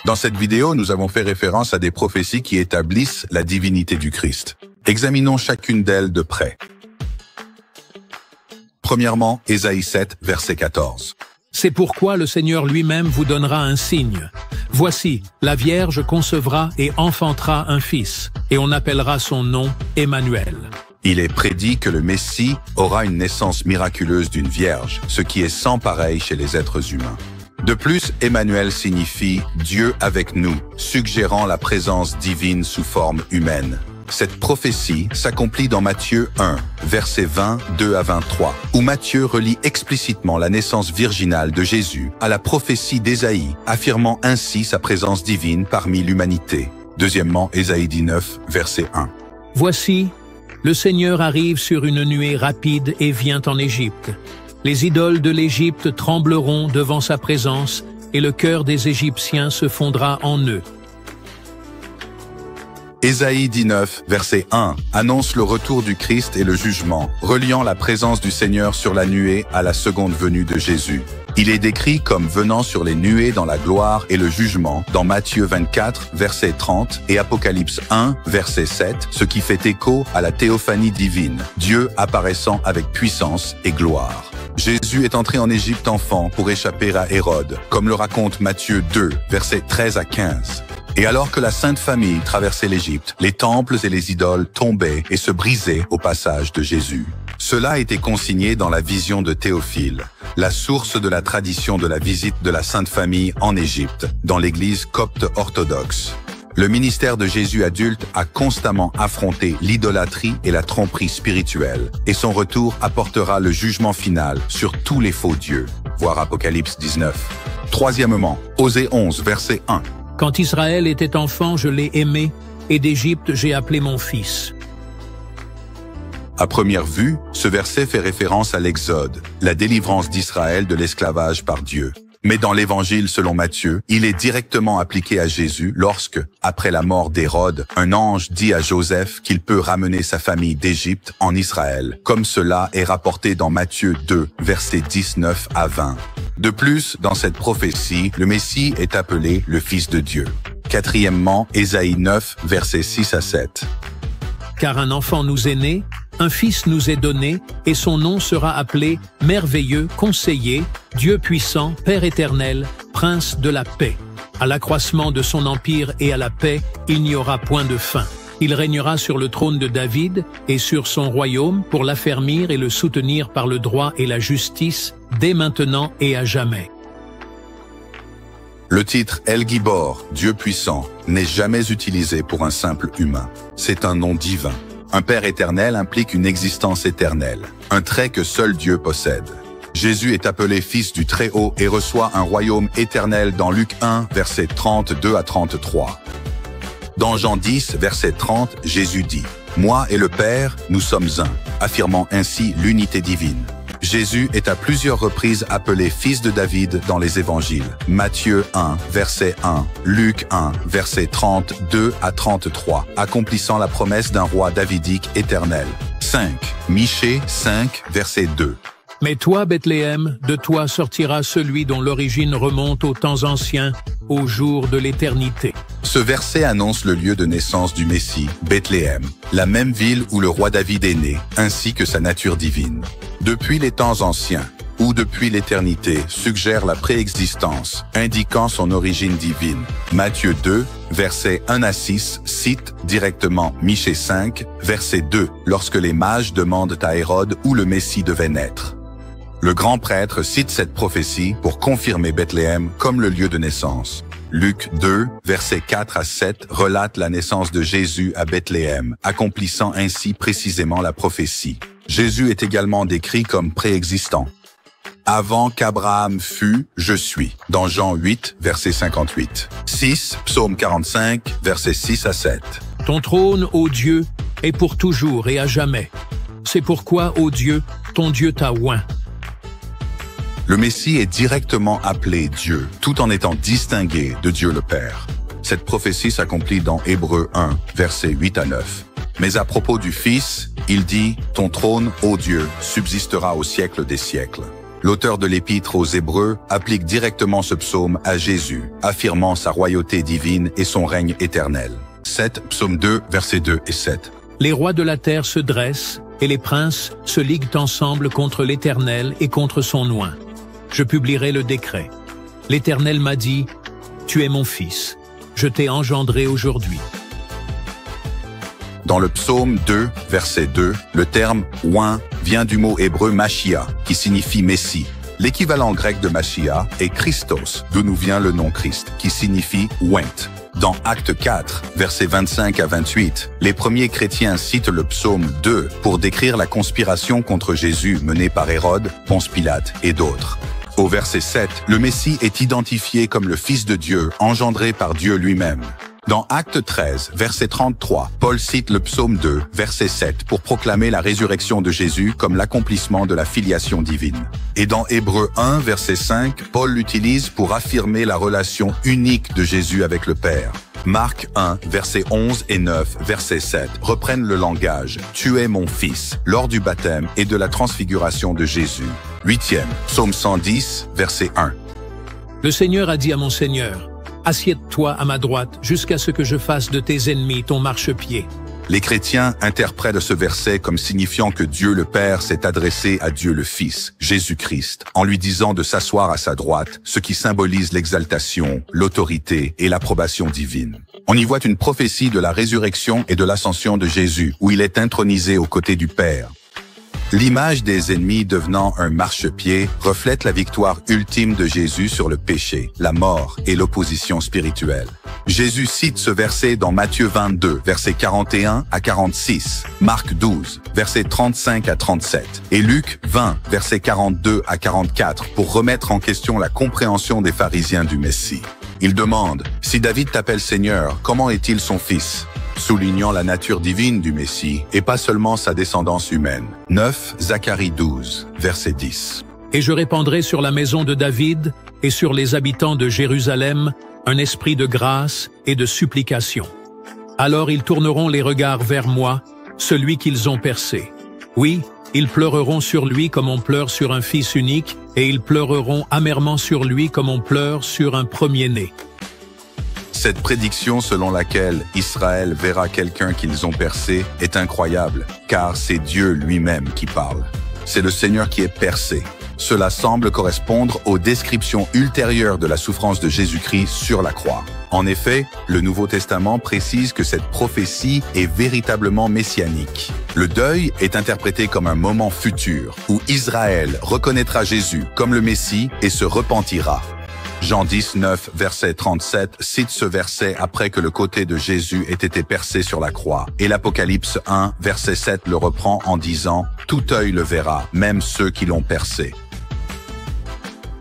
Dans cette vidéo, nous avons fait référence à des prophéties qui établissent la divinité du Christ. Examinons chacune d'elles de près. Premièrement, Ésaïe 7, verset 14. C'est pourquoi le Seigneur lui-même vous donnera un signe. Voici, la Vierge concevra et enfantera un fils, et on appellera son nom Emmanuel. Il est prédit que le Messie aura une naissance miraculeuse d'une vierge, ce qui est sans pareil chez les êtres humains. De plus, Emmanuel signifie « Dieu avec nous », suggérant la présence divine sous forme humaine. Cette prophétie s'accomplit dans Matthieu 1, versets 20, 2 à 23, où Matthieu relie explicitement la naissance virginale de Jésus à la prophétie d'Ésaïe, affirmant ainsi sa présence divine parmi l'humanité. Deuxièmement, Ésaïe 19, verset 1. Voici, le Seigneur arrive sur une nuée rapide et vient en Égypte. Les idoles de l'Égypte trembleront devant sa présence, et le cœur des Égyptiens se fondra en eux. Ésaïe 19, verset 1, annonce le retour du Christ et le jugement, reliant la présence du Seigneur sur la nuée à la seconde venue de Jésus. Il est décrit comme venant sur les nuées dans la gloire et le jugement dans Matthieu 24, verset 30 et Apocalypse 1, verset 7, ce qui fait écho à la théophanie divine, Dieu apparaissant avec puissance et gloire. Jésus est entré en Égypte enfant pour échapper à Hérode, comme le raconte Matthieu 2, versets 13 à 15. Et alors que la Sainte Famille traversait l'Égypte, les temples et les idoles tombaient et se brisaient au passage de Jésus. Cela était consigné dans la vision de Théophile, la source de la tradition de la visite de la Sainte Famille en Égypte, dans l'Église copte orthodoxe. Le ministère de Jésus adulte a constamment affronté l'idolâtrie et la tromperie spirituelle, et son retour apportera le jugement final sur tous les faux dieux, voir Apocalypse 19. Troisièmement, Osée 11, verset 1. Quand Israël était enfant, je l'ai aimé, et d'Égypte j'ai appelé mon fils. À première vue, ce verset fait référence à l'Exode, la délivrance d'Israël de l'esclavage par Dieu. Mais dans l'Évangile selon Matthieu, il est directement appliqué à Jésus lorsque, après la mort d'Hérode, un ange dit à Joseph qu'il peut ramener sa famille d'Égypte en Israël, comme cela est rapporté dans Matthieu 2, versets 19 à 20. De plus, dans cette prophétie, le Messie est appelé le Fils de Dieu. Quatrièmement, Ésaïe 9, versets 6 à 7. Car un enfant nous est né, un fils nous est donné, et son nom sera appelé Merveilleux, Conseiller, Dieu puissant, Père éternel, Prince de la paix. À l'accroissement de son empire et à la paix, il n'y aura point de fin. Il régnera sur le trône de David et sur son royaume pour l'affermir et le soutenir par le droit et la justice, dès maintenant et à jamais. Le titre El Gibor, Dieu puissant, n'est jamais utilisé pour un simple humain. C'est un nom divin. Un Père éternel implique une existence éternelle, un trait que seul Dieu possède. Jésus est appelé Fils du Très-Haut et reçoit un royaume éternel dans Luc 1, versets 32 à 33. Dans Jean 10, verset 30, Jésus dit « Moi et le Père, nous sommes un », affirmant ainsi l'unité divine. Jésus est à plusieurs reprises appelé Fils de David dans les évangiles. Matthieu 1, verset 1, Luc 1, verset 32 à 33, accomplissant la promesse d'un roi davidique éternel. 5. Michée 5, verset 2. Mais toi, Bethléem, de toi sortira celui dont l'origine remonte aux temps anciens, au jour de l'éternité. Ce verset annonce le lieu de naissance du Messie, Bethléem, la même ville où le roi David est né, ainsi que sa nature divine. Depuis les temps anciens, ou depuis l'éternité, suggère la préexistence, indiquant son origine divine. Matthieu 2, versets 1 à 6, cite directement Michée 5, verset 2, lorsque les mages demandent à Hérode où le Messie devait naître. Le grand prêtre cite cette prophétie pour confirmer Bethléem comme le lieu de naissance. Luc 2, versets 4 à 7 relate la naissance de Jésus à Bethléem, accomplissant ainsi précisément la prophétie. Jésus est également décrit comme préexistant. Avant qu'Abraham fût, je suis, dans Jean 8, verset 58. 6, Psaume 45, versets 6 à 7. Ton trône, ô Dieu, est pour toujours et à jamais. C'est pourquoi, ô Dieu, ton Dieu t'a oint. Le Messie est directement appelé Dieu, tout en étant distingué de Dieu le Père. Cette prophétie s'accomplit dans Hébreux 1, versets 8 à 9. Mais à propos du Fils, il dit « Ton trône, ô Dieu, subsistera au siècle des siècles ». L'auteur de l'Épître aux Hébreux applique directement ce psaume à Jésus, affirmant sa royauté divine et son règne éternel. 7, psaume 2, versets 2 et 7. Les rois de la terre se dressent, et les princes se liguent ensemble contre l'Éternel et contre son oint. Je publierai le décret. L'Éternel m'a dit, « Tu es mon fils, je t'ai engendré aujourd'hui. » Dans le psaume 2, verset 2, le terme « oint » vient du mot hébreu « Machia » qui signifie « Messie ». L'équivalent grec de Machia est Christos, d'où nous vient le nom Christ, qui signifie « oint ». Dans Acte 4, versets 25 à 28, les premiers chrétiens citent le psaume 2 pour décrire la conspiration contre Jésus menée par Hérode, Ponce Pilate et d'autres. Au verset 7, le Messie est identifié comme le Fils de Dieu, engendré par Dieu lui-même. Dans Acte 13, verset 33, Paul cite le psaume 2, verset 7, pour proclamer la résurrection de Jésus comme l'accomplissement de la filiation divine. Et dans Hébreux 1, verset 5, Paul l'utilise pour affirmer la relation unique de Jésus avec le Père. Marc 1, versets 11 et 9, verset 7, reprennent le langage « Tu es mon fils » lors du baptême et de la transfiguration de Jésus. 8e, psaume 110, verset 1. Le Seigneur a dit à mon Seigneur, « Assieds-toi à ma droite jusqu'à ce que je fasse de tes ennemis ton marchepied. » Les chrétiens interprètent ce verset comme signifiant que Dieu le Père s'est adressé à Dieu le Fils, Jésus-Christ, en lui disant de s'asseoir à sa droite, ce qui symbolise l'exaltation, l'autorité et l'approbation divine. On y voit une prophétie de la résurrection et de l'ascension de Jésus, où il est intronisé aux côtés du Père. L'image des ennemis devenant un marchepied reflète la victoire ultime de Jésus sur le péché, la mort et l'opposition spirituelle. Jésus cite ce verset dans Matthieu 22, versets 41 à 46, Marc 12, versets 35 à 37, et Luc 20, versets 42 à 44, pour remettre en question la compréhension des pharisiens du Messie. Il demande, « Si David t'appelle Seigneur, comment est-il son fils ?» soulignant la nature divine du Messie et pas seulement sa descendance humaine. 9, Zacharie 12, verset 10. Et je répandrai sur la maison de David et sur les habitants de Jérusalem un esprit de grâce et de supplication. Alors ils tourneront les regards vers moi, celui qu'ils ont percé. Oui, ils pleureront sur lui comme on pleure sur un fils unique, et ils pleureront amèrement sur lui comme on pleure sur un premier-né. Cette prédiction selon laquelle Israël verra quelqu'un qu'ils ont percé est incroyable, car c'est Dieu lui-même qui parle. C'est le Seigneur qui est percé. Cela semble correspondre aux descriptions ultérieures de la souffrance de Jésus-Christ sur la croix. En effet, le Nouveau Testament précise que cette prophétie est véritablement messianique. Le deuil est interprété comme un moment futur, où Israël reconnaîtra Jésus comme le Messie et se repentira. Jean 19, verset 37, cite ce verset après que le côté de Jésus ait été percé sur la croix. Et l'Apocalypse 1, verset 7 le reprend en disant « Tout œil le verra, même ceux qui l'ont percé ».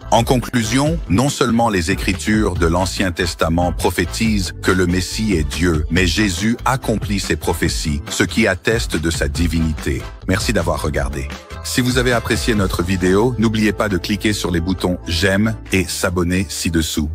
En conclusion, non seulement les Écritures de l'Ancien Testament prophétisent que le Messie est Dieu, mais Jésus accomplit ses prophéties, ce qui atteste de sa divinité. Merci d'avoir regardé. Si vous avez apprécié notre vidéo, n'oubliez pas de cliquer sur les boutons « J'aime » et « S'abonner » ci-dessous.